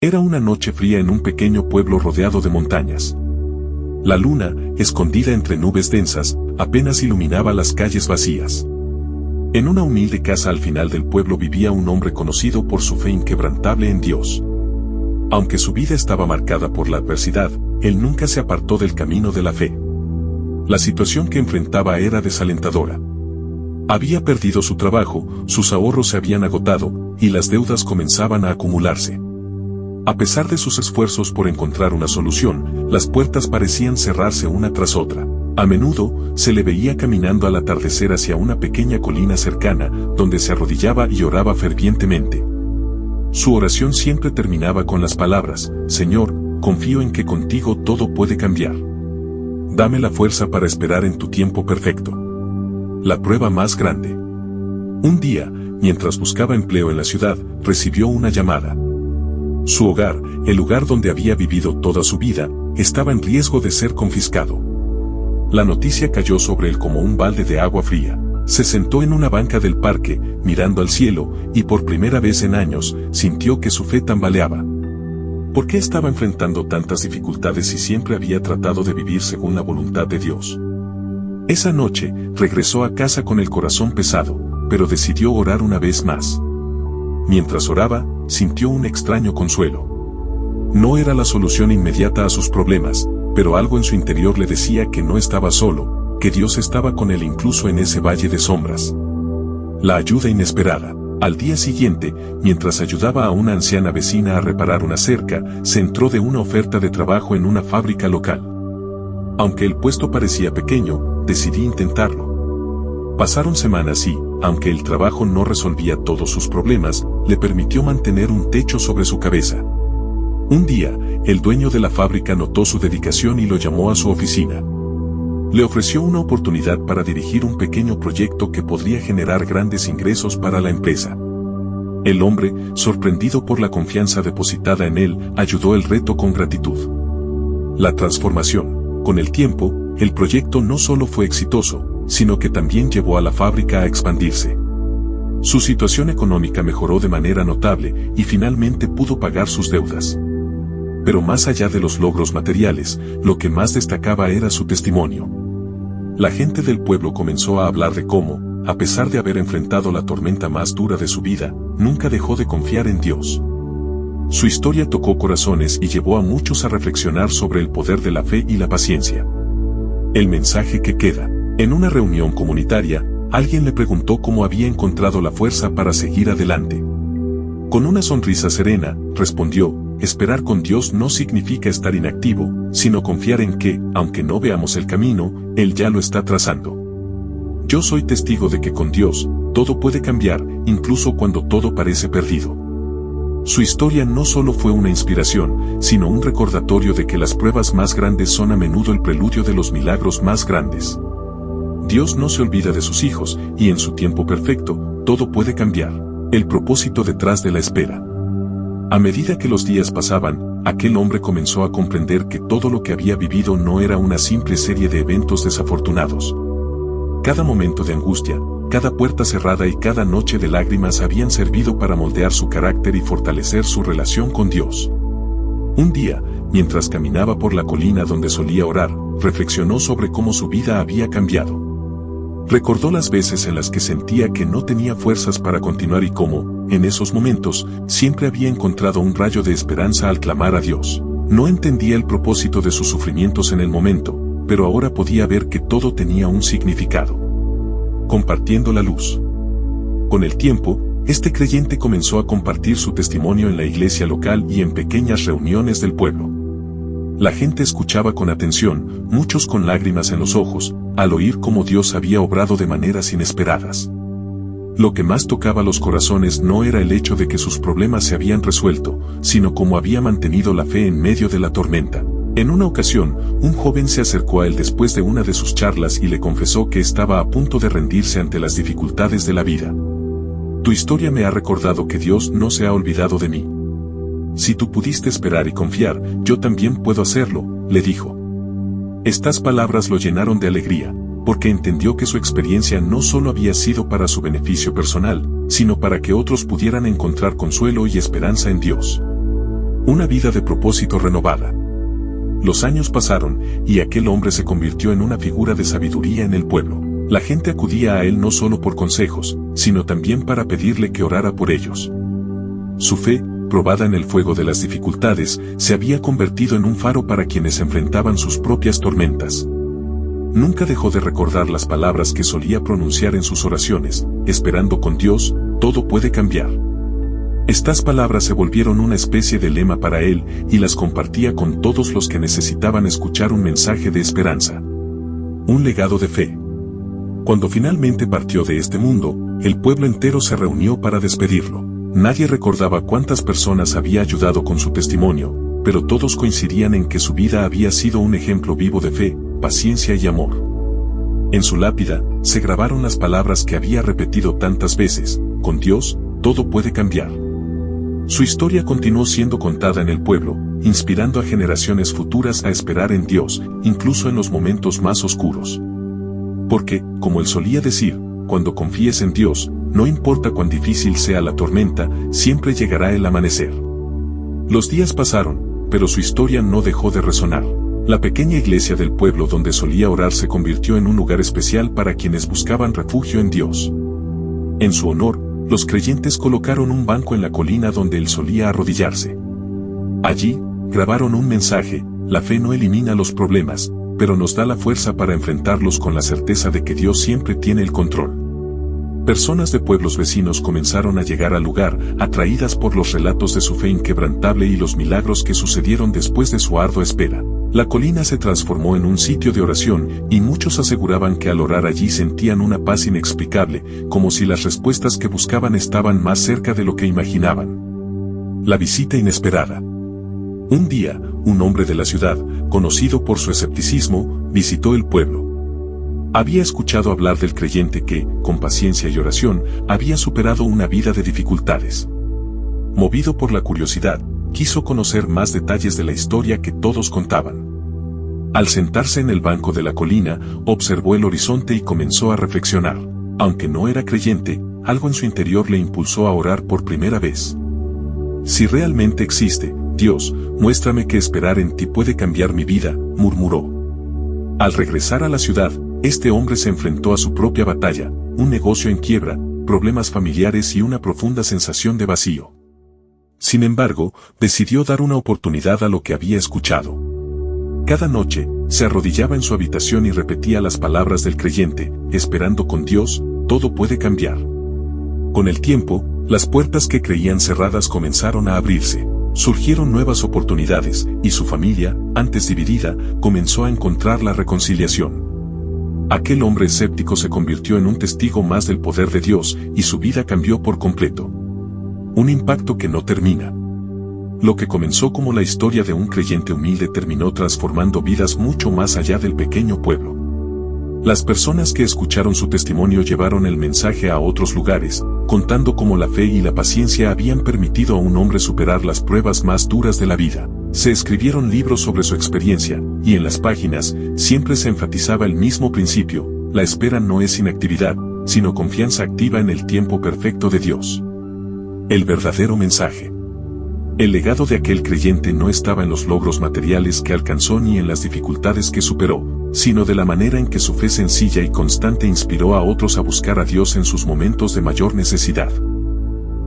Era una noche fría en un pequeño pueblo rodeado de montañas. La luna, escondida entre nubes densas, apenas iluminaba las calles vacías. En una humilde casa al final del pueblo vivía un hombre conocido por su fe inquebrantable en Dios. Aunque su vida estaba marcada por la adversidad, él nunca se apartó del camino de la fe. La situación que enfrentaba era desalentadora. Había perdido su trabajo, sus ahorros se habían agotado, y las deudas comenzaban a acumularse. A pesar de sus esfuerzos por encontrar una solución, las puertas parecían cerrarse una tras otra. A menudo, se le veía caminando al atardecer hacia una pequeña colina cercana, donde se arrodillaba y oraba fervientemente. Su oración siempre terminaba con las palabras: Señor, confío en que contigo todo puede cambiar. Dame la fuerza para esperar en tu tiempo perfecto. La prueba más grande. Un día, mientras buscaba empleo en la ciudad, recibió una llamada. Su hogar, el lugar donde había vivido toda su vida, estaba en riesgo de ser confiscado. La noticia cayó sobre él como un balde de agua fría. Se sentó en una banca del parque, mirando al cielo, y por primera vez en años, sintió que su fe tambaleaba. ¿Por qué estaba enfrentando tantas dificultades si siempre había tratado de vivir según la voluntad de Dios? Esa noche, regresó a casa con el corazón pesado, pero decidió orar una vez más. Mientras oraba, sintió un extraño consuelo. No era la solución inmediata a sus problemas, pero algo en su interior le decía que no estaba solo, que Dios estaba con él incluso en ese valle de sombras. La ayuda inesperada. Al día siguiente, mientras ayudaba a una anciana vecina a reparar una cerca, se enteró de una oferta de trabajo en una fábrica local. Aunque el puesto parecía pequeño, decidí intentarlo. Pasaron semanas y, aunque el trabajo no resolvía todos sus problemas, le permitió mantener un techo sobre su cabeza. Un día, el dueño de la fábrica notó su dedicación y lo llamó a su oficina. Le ofreció una oportunidad para dirigir un pequeño proyecto que podría generar grandes ingresos para la empresa. El hombre, sorprendido por la confianza depositada en él, ayudó el reto con gratitud. La transformación. Con el tiempo, el proyecto no solo fue exitoso, sino que también llevó a la fábrica a expandirse. Su situación económica mejoró de manera notable y finalmente pudo pagar sus deudas. Pero más allá de los logros materiales, lo que más destacaba era su testimonio. La gente del pueblo comenzó a hablar de cómo, a pesar de haber enfrentado la tormenta más dura de su vida, nunca dejó de confiar en Dios. Su historia tocó corazones y llevó a muchos a reflexionar sobre el poder de la fe y la paciencia. El mensaje que queda. En una reunión comunitaria, alguien le preguntó cómo había encontrado la fuerza para seguir adelante. Con una sonrisa serena, respondió: esperar con Dios no significa estar inactivo, sino confiar en que, aunque no veamos el camino, Él ya lo está trazando. Yo soy testigo de que con Dios, todo puede cambiar, incluso cuando todo parece perdido. Su historia no solo fue una inspiración, sino un recordatorio de que las pruebas más grandes son a menudo el preludio de los milagros más grandes. Dios no se olvida de sus hijos, y en su tiempo perfecto, todo puede cambiar. El propósito detrás de la espera. A medida que los días pasaban, aquel hombre comenzó a comprender que todo lo que había vivido no era una simple serie de eventos desafortunados. Cada momento de angustia, cada puerta cerrada y cada noche de lágrimas habían servido para moldear su carácter y fortalecer su relación con Dios. Un día, mientras caminaba por la colina donde solía orar, reflexionó sobre cómo su vida había cambiado. Recordó las veces en las que sentía que no tenía fuerzas para continuar y cómo, en esos momentos, siempre había encontrado un rayo de esperanza al clamar a Dios. No entendía el propósito de sus sufrimientos en el momento, pero ahora podía ver que todo tenía un significado. Compartiendo la luz. Con el tiempo, este creyente comenzó a compartir su testimonio en la iglesia local y en pequeñas reuniones del pueblo. La gente escuchaba con atención, muchos con lágrimas en los ojos, al oír cómo Dios había obrado de maneras inesperadas. Lo que más tocaba los corazones no era el hecho de que sus problemas se habían resuelto, sino cómo había mantenido la fe en medio de la tormenta. En una ocasión, un joven se acercó a él después de una de sus charlas y le confesó que estaba a punto de rendirse ante las dificultades de la vida. Tu historia me ha recordado que Dios no se ha olvidado de mí. Si tú pudiste esperar y confiar, yo también puedo hacerlo, le dijo. Estas palabras lo llenaron de alegría, porque entendió que su experiencia no solo había sido para su beneficio personal, sino para que otros pudieran encontrar consuelo y esperanza en Dios. Una vida de propósito renovada. Los años pasaron, y aquel hombre se convirtió en una figura de sabiduría en el pueblo. La gente acudía a él no solo por consejos, sino también para pedirle que orara por ellos. Su fe, probada en el fuego de las dificultades, se había convertido en un faro para quienes enfrentaban sus propias tormentas. Nunca dejó de recordar las palabras que solía pronunciar en sus oraciones: esperando con Dios, todo puede cambiar. Estas palabras se volvieron una especie de lema para él, y las compartía con todos los que necesitaban escuchar un mensaje de esperanza. Un legado de fe. Cuando finalmente partió de este mundo, el pueblo entero se reunió para despedirlo. Nadie recordaba cuántas personas había ayudado con su testimonio, pero todos coincidían en que su vida había sido un ejemplo vivo de fe, paciencia y amor. En su lápida, se grabaron las palabras que había repetido tantas veces: con Dios, todo puede cambiar. Su historia continuó siendo contada en el pueblo, inspirando a generaciones futuras a esperar en Dios, incluso en los momentos más oscuros. Porque, como él solía decir, cuando confíes en Dios, no importa cuán difícil sea la tormenta, siempre llegará el amanecer. Los días pasaron, pero su historia no dejó de resonar. La pequeña iglesia del pueblo donde solía orar se convirtió en un lugar especial para quienes buscaban refugio en Dios. En su honor, los creyentes colocaron un banco en la colina donde él solía arrodillarse. Allí, grabaron un mensaje: la fe no elimina los problemas, pero nos da la fuerza para enfrentarlos con la certeza de que Dios siempre tiene el control. Personas de pueblos vecinos comenzaron a llegar al lugar, atraídas por los relatos de su fe inquebrantable y los milagros que sucedieron después de su ardua espera. La colina se transformó en un sitio de oración, y muchos aseguraban que al orar allí sentían una paz inexplicable, como si las respuestas que buscaban estaban más cerca de lo que imaginaban. La visita inesperada. Un día, un hombre de la ciudad, conocido por su escepticismo, visitó el pueblo. Había escuchado hablar del creyente que, con paciencia y oración, había superado una vida de dificultades. Movido por la curiosidad, quiso conocer más detalles de la historia que todos contaban. Al sentarse en el banco de la colina, observó el horizonte y comenzó a reflexionar. Aunque no era creyente, algo en su interior le impulsó a orar por primera vez. Si realmente existe, Dios, muéstrame que esperar en ti puede cambiar mi vida, murmuró. Al regresar a la ciudad, este hombre se enfrentó a su propia batalla: un negocio en quiebra, problemas familiares y una profunda sensación de vacío. Sin embargo, decidió dar una oportunidad a lo que había escuchado. Cada noche, se arrodillaba en su habitación y repetía las palabras del creyente: esperando con Dios, todo puede cambiar. Con el tiempo, las puertas que creían cerradas comenzaron a abrirse. Surgieron nuevas oportunidades, y su familia, antes dividida, comenzó a encontrar la reconciliación. Aquel hombre escéptico se convirtió en un testigo más del poder de Dios, y su vida cambió por completo. Un impacto que no termina. Lo que comenzó como la historia de un creyente humilde terminó transformando vidas mucho más allá del pequeño pueblo. Las personas que escucharon su testimonio llevaron el mensaje a otros lugares, contando cómo la fe y la paciencia habían permitido a un hombre superar las pruebas más duras de la vida. Se escribieron libros sobre su experiencia, y en las páginas, siempre se enfatizaba el mismo principio: la espera no es inactividad, sino confianza activa en el tiempo perfecto de Dios. El verdadero mensaje. El legado de aquel creyente no estaba en los logros materiales que alcanzó ni en las dificultades que superó, sino de la manera en que su fe sencilla y constante inspiró a otros a buscar a Dios en sus momentos de mayor necesidad.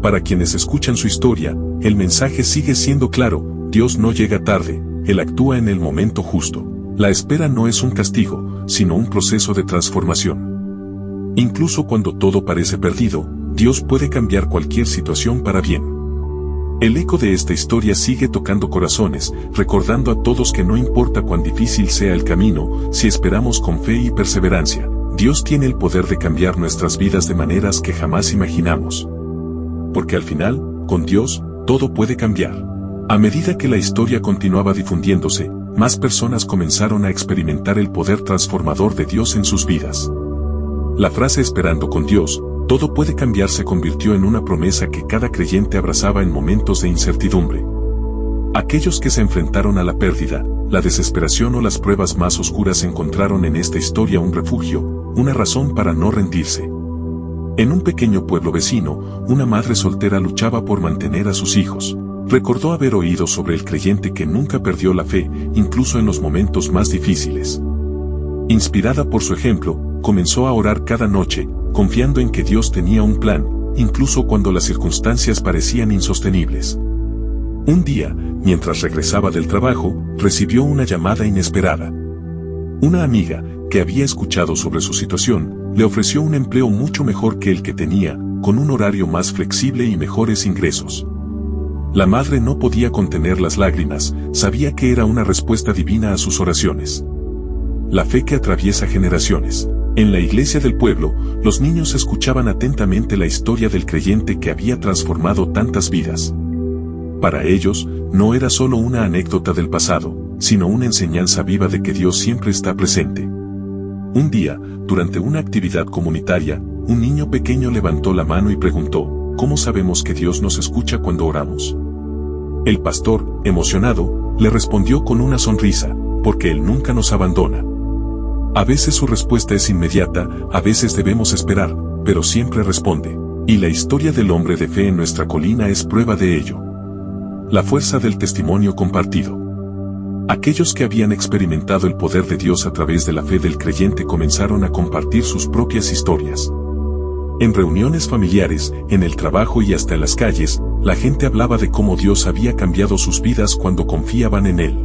Para quienes escuchan su historia, el mensaje sigue siendo claro: Dios no llega tarde, Él actúa en el momento justo. La espera no es un castigo, sino un proceso de transformación. Incluso cuando todo parece perdido, Dios puede cambiar cualquier situación para bien. El eco de esta historia sigue tocando corazones, recordando a todos que no importa cuán difícil sea el camino, si esperamos con fe y perseverancia, Dios tiene el poder de cambiar nuestras vidas de maneras que jamás imaginamos. Porque al final, con Dios, todo puede cambiar. A medida que la historia continuaba difundiéndose, más personas comenzaron a experimentar el poder transformador de Dios en sus vidas. La frase esperando con Dios, todo puede cambiar, se convirtió en una promesa que cada creyente abrazaba en momentos de incertidumbre. Aquellos que se enfrentaron a la pérdida, la desesperación o las pruebas más oscuras encontraron en esta historia un refugio, una razón para no rendirse. En un pequeño pueblo vecino, una madre soltera luchaba por mantener a sus hijos. Recordó haber oído sobre el creyente que nunca perdió la fe, incluso en los momentos más difíciles. Inspirada por su ejemplo, comenzó a orar cada noche, confiando en que Dios tenía un plan, incluso cuando las circunstancias parecían insostenibles. Un día, mientras regresaba del trabajo, recibió una llamada inesperada. Una amiga, que había escuchado sobre su situación, le ofreció un empleo mucho mejor que el que tenía, con un horario más flexible y mejores ingresos. La madre no podía contener las lágrimas, sabía que era una respuesta divina a sus oraciones. La fe que atraviesa generaciones. En la iglesia del pueblo, los niños escuchaban atentamente la historia del creyente que había transformado tantas vidas. Para ellos, no era solo una anécdota del pasado, sino una enseñanza viva de que Dios siempre está presente. Un día, durante una actividad comunitaria, un niño pequeño levantó la mano y preguntó, ¿cómo sabemos que Dios nos escucha cuando oramos? El pastor, emocionado, le respondió con una sonrisa, porque Él nunca nos abandona. A veces su respuesta es inmediata, a veces debemos esperar, pero siempre responde. Y la historia del hombre de fe en nuestra colina es prueba de ello. La fuerza del testimonio compartido. Aquellos que habían experimentado el poder de Dios a través de la fe del creyente comenzaron a compartir sus propias historias. En reuniones familiares, en el trabajo y hasta en las calles, la gente hablaba de cómo Dios había cambiado sus vidas cuando confiaban en Él.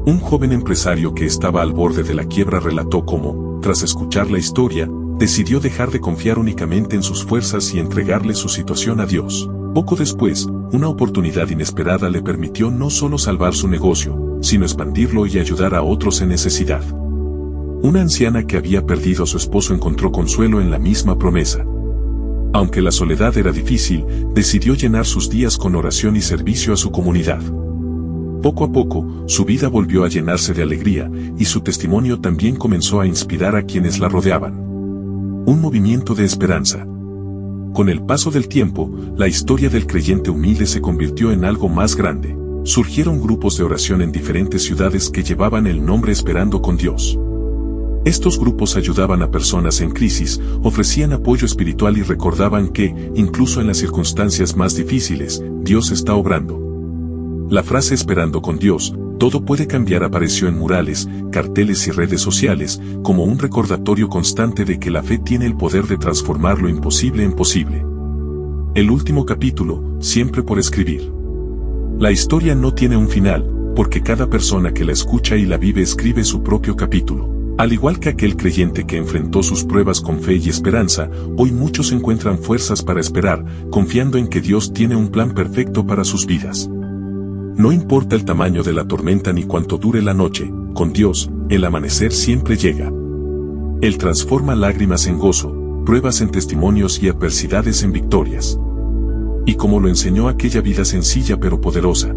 Un joven empresario que estaba al borde de la quiebra relató cómo, tras escuchar la historia, decidió dejar de confiar únicamente en sus fuerzas y entregarle su situación a Dios. Poco después, una oportunidad inesperada le permitió no solo salvar su negocio, sino expandirlo y ayudar a otros en necesidad. Una anciana que había perdido a su esposo encontró consuelo en la misma promesa. Aunque la soledad era difícil, decidió llenar sus días con oración y servicio a su comunidad. Poco a poco, su vida volvió a llenarse de alegría, y su testimonio también comenzó a inspirar a quienes la rodeaban. Un movimiento de esperanza. Con el paso del tiempo, la historia del creyente humilde se convirtió en algo más grande. Surgieron grupos de oración en diferentes ciudades que llevaban el nombre Esperando con Dios. Estos grupos ayudaban a personas en crisis, ofrecían apoyo espiritual y recordaban que, incluso en las circunstancias más difíciles, Dios está obrando. La frase Esperando con Dios, todo puede cambiar apareció en murales, carteles y redes sociales, como un recordatorio constante de que la fe tiene el poder de transformar lo imposible en posible. El último capítulo, siempre por escribir. La historia no tiene un final, porque cada persona que la escucha y la vive escribe su propio capítulo. Al igual que aquel creyente que enfrentó sus pruebas con fe y esperanza, hoy muchos encuentran fuerzas para esperar, confiando en que Dios tiene un plan perfecto para sus vidas. No importa el tamaño de la tormenta ni cuánto dure la noche, con Dios, el amanecer siempre llega. Él transforma lágrimas en gozo, pruebas en testimonios y adversidades en victorias. Y como lo enseñó aquella vida sencilla pero poderosa,